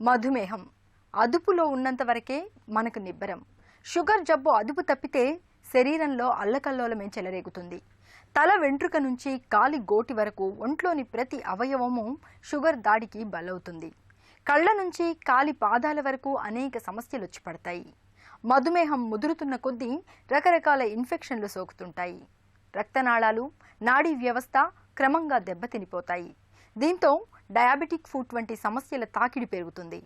మధుమేహం అదుపులో ఉన్నంత వరకే మనకు నిబ్బరం. షుగర్ జబ్బు అదుపు తప్పితే శరీరంలో అల్లకల్లోలమే చెలరేగుతుంది. తల వెంట్రుక నుంచి కాలి గోటి వరకు ఒంట్లోని ప్రతి అవయవము షుగర్ దాడికి బలవుతుంది. కళ్ళ నుంచి కాలి పాదాల వరకు అనేక సమస్యలు వచ్చి పడతాయి. మధుమేహం ముదురుతున్న కొద్దీ రకరకాల ఇన్ఫెక్షన్లు సోకుతుంటాయి. రక్తనాళాలు, నాడీ వ్యవస్థ క్రమంగా దెబ్బతినిపోతాయి. దీంతో డయాబెటిక్ ఫుట్ వంటి సమస్యల తాకిడి పెరుగుతుంది.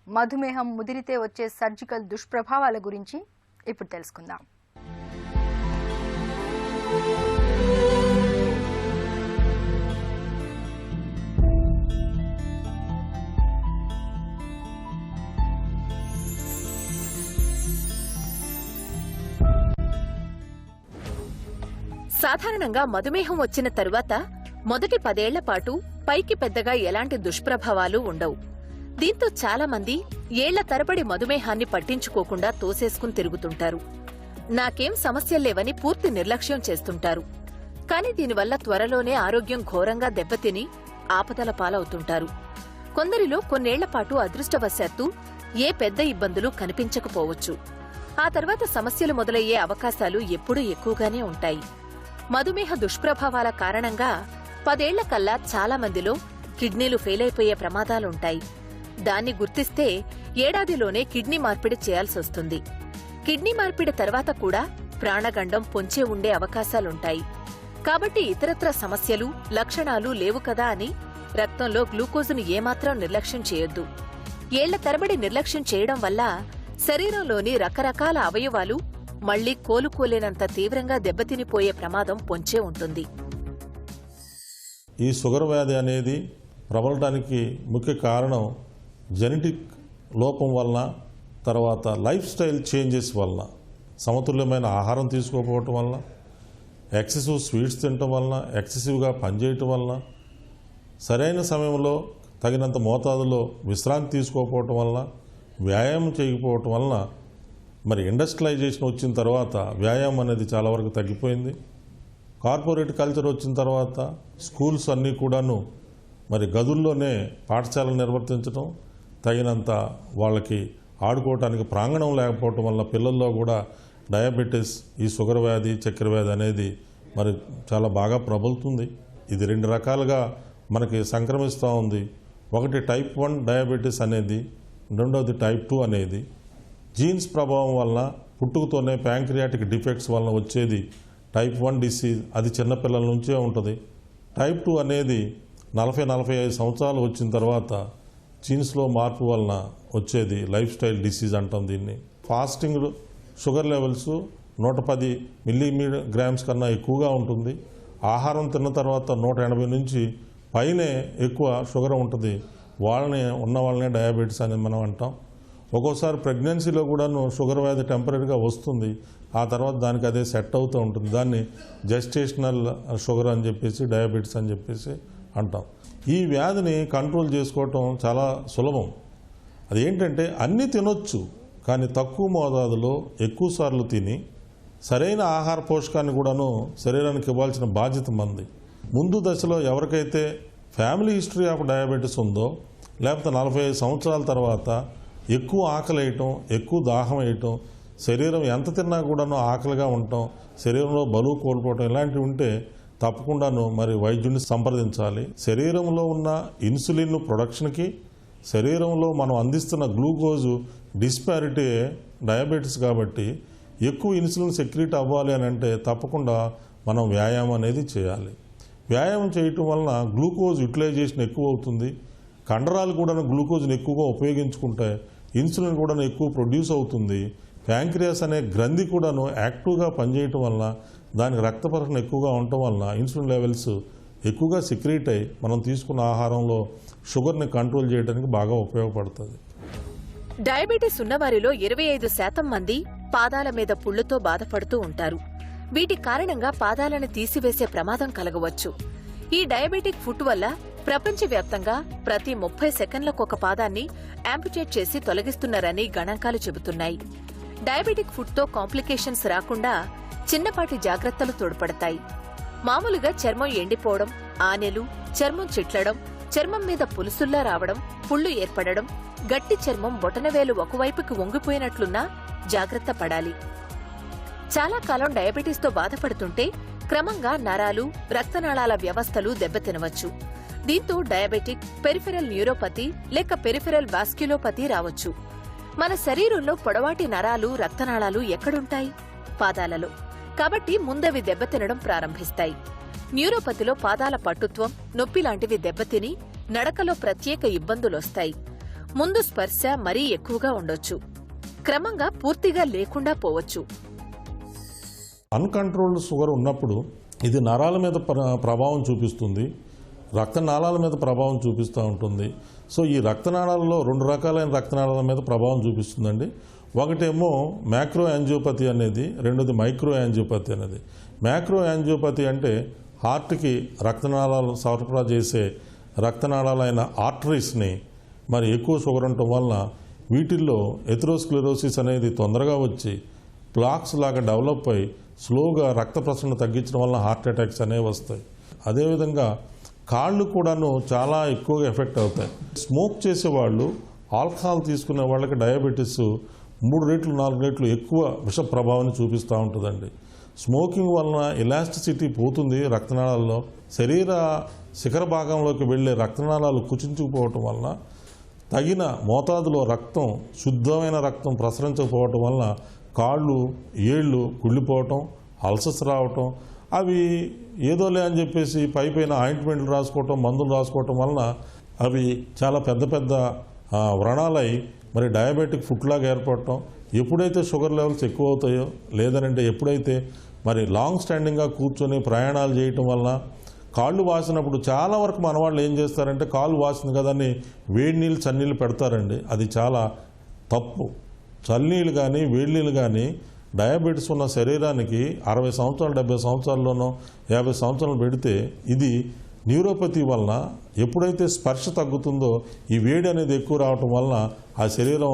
మధుమేహం ముదిరితే వచ్చే సర్జికల్ దుష్ప్రభావాల గురించి ఇప్పుడు తెలుసుకుందాం. సాధారణంగా మధుమేహం వచ్చిన తరువాత మొదటి 10 ఏళ్ల పాటు పైకి పెద్దగా ఎలాంటి దుష్ప్రభావాలు ఉండవు. దీంతో చాలా మంది ఏళ్ల తరబడి మధుమేహాన్ని పట్టించుకోకుండా తోసేసుకుని తిరుగుతుంటారు. నాకేం సమస్యల్లేవని పూర్తి నిర్లక్ష్యం చేస్తుంటారు. కాని దీనివల్ల త్వరలోనే ఆరోగ్యం ఘోరంగా దెబ్బతిని ఆపదల పాలవుతుంటారు. కొందరిలో కొన్నేళ్లపాటు అదృష్టవశాత్తు ఏ పెద్ద ఇబ్బందులు కనిపించకపోవచ్చు. ఆ తర్వాత సమస్యలు మొదలయ్యే అవకాశాలు ఎప్పుడూ ఎక్కువగానే ఉంటాయి. మధుమేహ దుష్ప్రభావాల కారణంగా 10 ఏళ్ల కల్లా చాలా మందిలో కిడ్నీలు ఫెయిల్ అయిపోయే ప్రమాదాలుంటాయి. దాన్ని గుర్తిస్తే ఏడాదిలోనే కిడ్నీ మార్పిడి చేయాల్సొస్తుంది. కిడ్నీ మార్పిడి తర్వాత కూడా ప్రాణగండం పొంచే ఉండే అవకాశాలుంటాయి. కాబట్టి ఇతరత్ర సమస్యలు, లక్షణాలు లేవు కదా అని రక్తంలో గ్లూకోజును ఏమాత్రం నిర్లక్ష్యం చేయొద్దు. ఏళ్ల తరబడి నిర్లక్ష్యం చేయడం వల్ల శరీరంలోని రకరకాల అవయవాలు మళ్లీ కోలుకోలేనంత తీవ్రంగా దెబ్బతినిపోయే ప్రమాదం పొంచే ఉంటుంది. ఈ షుగర్ వ్యాధి అనేది ప్రబలడానికి ముఖ్య కారణం జెనెటిక్ లోపం వలన, తర్వాత లైఫ్ స్టైల్ చేంజెస్ వలన, సమతుల్యమైన ఆహారం తీసుకోకపోవటం వలన, ఎక్సెసివ్ స్వీట్స్ తినటం వలన, ఎక్సెసివ్గా పనిచేయటం వలన, సరైన సమయంలో తగినంత మోతాదులో విశ్రాంతి తీసుకోకపోవటం వలన, వ్యాయామం చేయకపోవటం వలన, మరి ఇండస్ట్రియలైజేషన్ వచ్చిన తర్వాత వ్యాయామం అనేది చాలా వరకు తగ్గిపోయింది. కార్పొరేట్ కల్చర్ వచ్చిన తర్వాత స్కూల్స్ అన్నీ కూడాను మరి గదుల్లోనే పాఠశాలలు నిర్వర్తించడం, తగినంత వాళ్ళకి ఆడుకోవటానికి ప్రాంగణం లేకపోవటం వల్ల పిల్లల్లో కూడా డయాబెటీస్, ఈ షుగర్ వ్యాధి, చక్కెర వ్యాధి అనేది మరి చాలా బాగా ప్రబలుతుంది. ఇది 2 రకాలుగా మనకి సంక్రమిస్తూ ఉంది. ఒకటి టైప్ 1 డయాబెటీస్ అనేది, రెండవది టైప్ 2 అనేది. జీన్స్ ప్రభావం వలన, పుట్టుకతోనే ప్యాంక్రియాటిక్ డిఫెక్ట్స్ వలన వచ్చేది టైప్ 1 డిసీజ్. అది చిన్నపిల్లల నుంచే ఉంటుంది. టైప్ 2 అనేది 40-45 సంవత్సరాలు వచ్చిన తర్వాత జీన్స్లో మార్పు వలన వచ్చేది లైఫ్ స్టైల్ డిసీజ్ అంటాం దీన్ని. ఫాస్టింగ్ షుగర్ లెవెల్స్ 110 మిల్లీగ్రామ్స్ కన్నా ఎక్కువగా ఉంటుంది. ఆహారం తిన్న తర్వాత 180 నుంచి పైనే ఎక్కువ షుగర్ ఉంటుంది. వాళ్ళనే డయాబెటీస్ అని మనం అంటాం. ఒక్కోసారి ప్రెగ్నెన్సీలో కూడాను షుగర్ వ్యాధి టెంపరీగా వస్తుంది. ఆ తర్వాత దానికి అదే సెట్ అవుతూ ఉంటుంది. దాన్ని జెస్టేషనల్ షుగర్ అని చెప్పేసి, డయాబెటీస్ అని చెప్పేసి అంటాం. ఈ వ్యాధిని కంట్రోల్ చేసుకోవటం చాలా సులభం. అదేంటంటే అన్నీ తినొచ్చు, కానీ తక్కువ మోతాదులో ఎక్కువ సార్లు తిని సరైన ఆహార పోషకాన్ని కూడాను శరీరానికి ఇవ్వాల్సిన బాధ్యత మంది. ముందు దశలో ఎవరికైతే ఫ్యామిలీ హిస్టరీ ఆఫ్ డయాబెటీస్ ఉందో, లేకపోతే 45 సంవత్సరాల తర్వాత ఎక్కువ ఆకలి వేయటం, ఎక్కువ దాహం వేయటం, శరీరం ఎంత తిన్నా కూడాను ఆకలిగా ఉండటం, శరీరంలో బరువు కోల్పోవటం, ఇలాంటివి ఉంటే తప్పకుండాను మరి వైద్యుడిని సంప్రదించాలి. శరీరంలో ఉన్న ఇన్సులిన్ ప్రొడక్షన్కి, శరీరంలో మనం అందిస్తున్న గ్లూకోజు డిస్పారిటీ డయాబెటీస్ కాబట్టి ఎక్కువ ఇన్సులిన్ సెక్రీట్ అవ్వాలి అని అంటే తప్పకుండా మనం వ్యాయామం అనేది చేయాలి. వ్యాయామం చేయటం వలన గ్లూకోజ్ యూటిలైజేషన్ ఎక్కువ అవుతుంది. కండరాలు కూడా గ్లూకోజ్ని ఎక్కువగా ఉపయోగించుకుంటాయి. ఇన్సులిన్ కూడా ఎక్కువ ప్రొడ్యూస్ అవుతుంది. ప్యాంక్రియాస్ అనే గ్రంథి కూడాను యాక్టివ్గా పనిచేయటం వలన, దానికి రక్త పరిరక్షణ ఎక్కువగా ఉండటం వలన ఇన్సులిన్ లెవెల్స్ ఎక్కువగా సెక్రీట్ అయ్యి మనం తీసుకున్న ఆహారంలో షుగర్ని కంట్రోల్ చేయడానికి బాగా ఉపయోగపడుతుంది. డయాబెటీస్ ఉన్నవారిలో 25% మంది పాదాల మీద పుళ్లుతో బాధపడుతూ ఉంటారు. వీటి కారణంగా పాదాలను తీసివేసే ప్రమాదం కలగవచ్చు. ఈ డయాబెటిక్ ఫుట్ వల్ల ప్రపంచవ్యాప్తంగా ప్రతి 30 సెకండ్లకొక పాదాన్ని యాంపుటేట్ చేసి తొలగిస్తున్నారని గణాంకాలు చెబుతున్నాయి. డయాబెటిక్ ఫుట్తో కాంప్లికేషన్స్ రాకుండా చిన్నపాటి జాగ్రత్తలు తోడ్పడతాయి. మామూలుగా చర్మం ఎండిపోవడం, ఆనెలు, చర్మం చిట్లడం, చర్మం మీద పులుసుల్లా రావడం, పుళ్లు ఏర్పడడం, గట్టి చర్మం బొటనవేలు ఒకవైపుకి వంగిపోయినట్లున్నా జాగ్రత్త పడాలి. చాలా కాలం డయాబెటీస్తో బాధపడుతుంటే క్రమంగా నరాలు, రక్తనాళాల వ్యవస్థలు దెబ్బతినవచ్చు. దీంతో డయాబెటిక్, పెరిఫెరల్ న్యూరోపతి లేక పెరిఫెరల్ వాస్క్యులోపతి రావచ్చు. మన శరీరంలో పొడవాటి నరాలు, రక్తనాళాలు ఎక్కడుంటాయి? పాదాలలో. కాబట్టి ముందవి దెబ్బతినడం ప్రారంభిస్తాయి. న్యూరోపతిలో పాదాల పట్టుత్వం, నొప్పి లాంటివి దెబ్బతిని నడకలో ప్రత్యేక ఇబ్బందులొస్తాయి. ముందు స్పర్శ మరీ ఎక్కువగా ఉండొచ్చు. క్రమంగా పూర్తిగా లేకుండా పోవచ్చు. అన్కంట్రోల్డ్ షుగర్ ఉన్నప్పుడు ఇది నరాల మీద ప్రభావం చూపిస్తుంది, రక్తనాళాల మీద ప్రభావం చూపిస్తూ ఉంటుంది. సో ఈ రక్తనాళాలలో 2 రకాలైన రక్తనాళాల మీద ప్రభావం చూపిస్తుందండి. ఒకటేమో మ్యాక్రో యాంజియోపతి అనేది, రెండోది మైక్రో యాంజియోపతి అనేది. మ్యాక్రో యాంజియోపతి అంటే హార్ట్కి రక్తనాళాలు సరఫరా చేసే రక్తనాళాలైన ఆర్టరీస్ని మరి ఎక్కువ షుగర్ ఉండటం వలన వీటిల్లో ఎథెరోస్క్లెరోసిస్ అనేది తొందరగా వచ్చి ప్లాక్స్ లాగా డెవలప్ అయి స్లోగా రక్త ప్రసరణ తగ్గించడం వలన హార్ట్ అటాక్స్ అనేవి వస్తాయి. అదేవిధంగా కాళ్ళు కూడాను చాలా ఎక్కువగా ఎఫెక్ట్ అవుతాయి. స్మోక్ చేసేవాళ్ళు, ఆల్కహాల్ తీసుకునే వాళ్ళకి డయాబెటీస్ 3 రెట్లు 4 రెట్లు ఎక్కువ విష ప్రభావాన్ని చూపిస్తూ ఉంటుందండి. స్మోకింగ్ వలన ఎలాస్టిసిటీ పోతుంది రక్తనాళాల్లో, శరీర శిఖర భాగంలోకి వెళ్ళే రక్తనాళాలు కుచించుకుపోవటం వలన తగిన మోతాదులో రక్తం, శుద్ధమైన రక్తం ప్రసరించకపోవటం వలన కాళ్ళు, ఏళ్ళు కుళ్ళిపోవటం, అల్సర్స్ రావటం, అవి ఏదోలే అని చెప్పేసి పైపైన ఆయింట్మెంట్లు రాసుకోవటం, మందులు రాసుకోవటం వలన అవి చాలా పెద్ద పెద్ద వ్రణాలై మరి డయాబెటిక్ ఫుట్లాగా ఏర్పడటం. ఎప్పుడైతే షుగర్ లెవెల్స్ ఎక్కువ అవుతాయో, లేదనంటే ఎప్పుడైతే మరి లాంగ్ స్టాండింగ్గా కూర్చొని ప్రయాణాలు చేయటం వలన కాళ్ళు వాసినప్పుడు చాలా వరకు మన వాళ్ళు ఏం చేస్తారంటే కాళ్ళు వాసింది కదా అని వేడి నీళ్ళు, చన్నీళ్ళు పెడతారండి. అది చాలా తప్పు. చల్లనీళ్ళు కానీ వేడి నీళ్ళు కానీ డయాబెటీస్ ఉన్న శరీరానికి 60 సంవత్సరాలు, 70 సంవత్సరాల్లోనో 50 సంవత్సరాలు పెడితే ఇది న్యూరోపతి వలన ఎప్పుడైతే స్పర్శ తగ్గుతుందో ఈ వేడి అనేది ఎక్కువ రావటం వలన ఆ శరీరం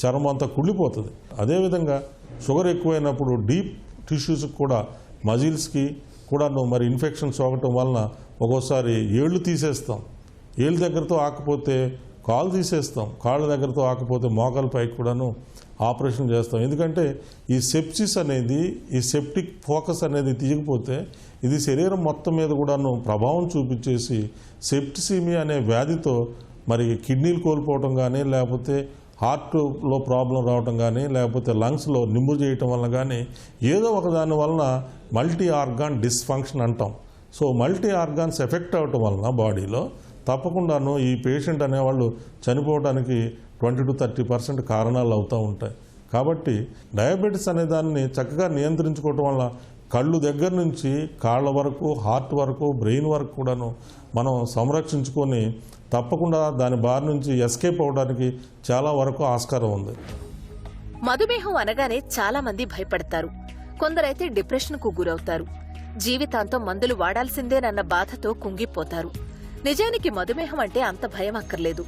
చర్మం అంతా కుళ్ళిపోతుంది. అదేవిధంగా షుగర్ ఎక్కువైనప్పుడు డీప్ టిష్యూస్కి కూడా, మజిల్స్కి కూడా మరి ఇన్ఫెక్షన్స్ అవ్వటం వలన ఒక్కోసారి ఏళ్ళు తీసేస్తాం. ఏళ్ళ దగ్గరతో ఆకపోతే కాలు తీసేస్తాం, కాళ్ళ దగ్గరతో ఆకపోతే మోకాల పైకి కూడాను ఆపరేషన్ చేస్తాం. ఎందుకంటే ఈ సెప్సిస్ అనేది, ఈ సెప్టిక్ ఫోకస్ అనేది తీయకపోతే ఇది శరీరం మొత్తం మీద కూడాను ప్రభావం చూపించేసి సెప్టిసిమియా అనే వ్యాధితో మరి కిడ్నీలు కోల్పోవటం కానీ, లేకపోతే హార్ట్లో ప్రాబ్లం రావటం కానీ, లేకపోతే లంగ్స్లో నింబు చేయటం వల్ల కానీ ఏదో ఒక దాని వలన మల్టీ ఆర్గాన్ డిస్ఫంక్షన్ అంటాం. సో మల్టీ ఆర్గాన్స్ ఎఫెక్ట్ అవ్వటం వలన బాడీలో తప్పకుండాను ఈ పేషెంట్ అనేవాళ్ళు చనిపోవడానికి 20 to 30% కారణాలు అవుతూ ఉంటాయి. కాబట్టి డయాబెటీస్ అనే దాన్ని చక్కగా నియంత్రించుకోవటం వల్ల కళ్ళు దగ్గర నుంచి కాళ్ళ వరకు, హార్ట్ వరకు, బ్రెయిన్ వరకు కూడాను మనం సంరక్షించుకొని తప్పకుండా దాని బారి నుంచి ఎస్కేప్ అవడానికి చాలా వరకు ఆస్కారం ఉంది. మధుమేహం అనగానే చాలా మంది భయపడతారు. కొందరైతే డిప్రెషన్కు గురవుతారు. జీవితాంతం మందులు వాడాల్సిందేనన్న బాధతో కుంగిపోతారు. నిజానికి మధుమేహం అంటే అంత భయం అక్కర్లేదు.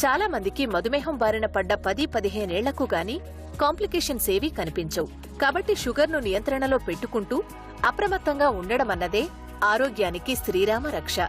చాలా మందికి మధుమేహం బారిన పడ్డ 10-15 ఏళ్లకు గాని కాంప్లికేషన్స్ ఏవీ కనిపించవు. కాబట్టి షుగర్ను నియంత్రణలో పెట్టుకుంటూ అప్రమత్తంగా ఉండడమన్నదే ఆరోగ్యానికి శ్రీరామ రక్ష.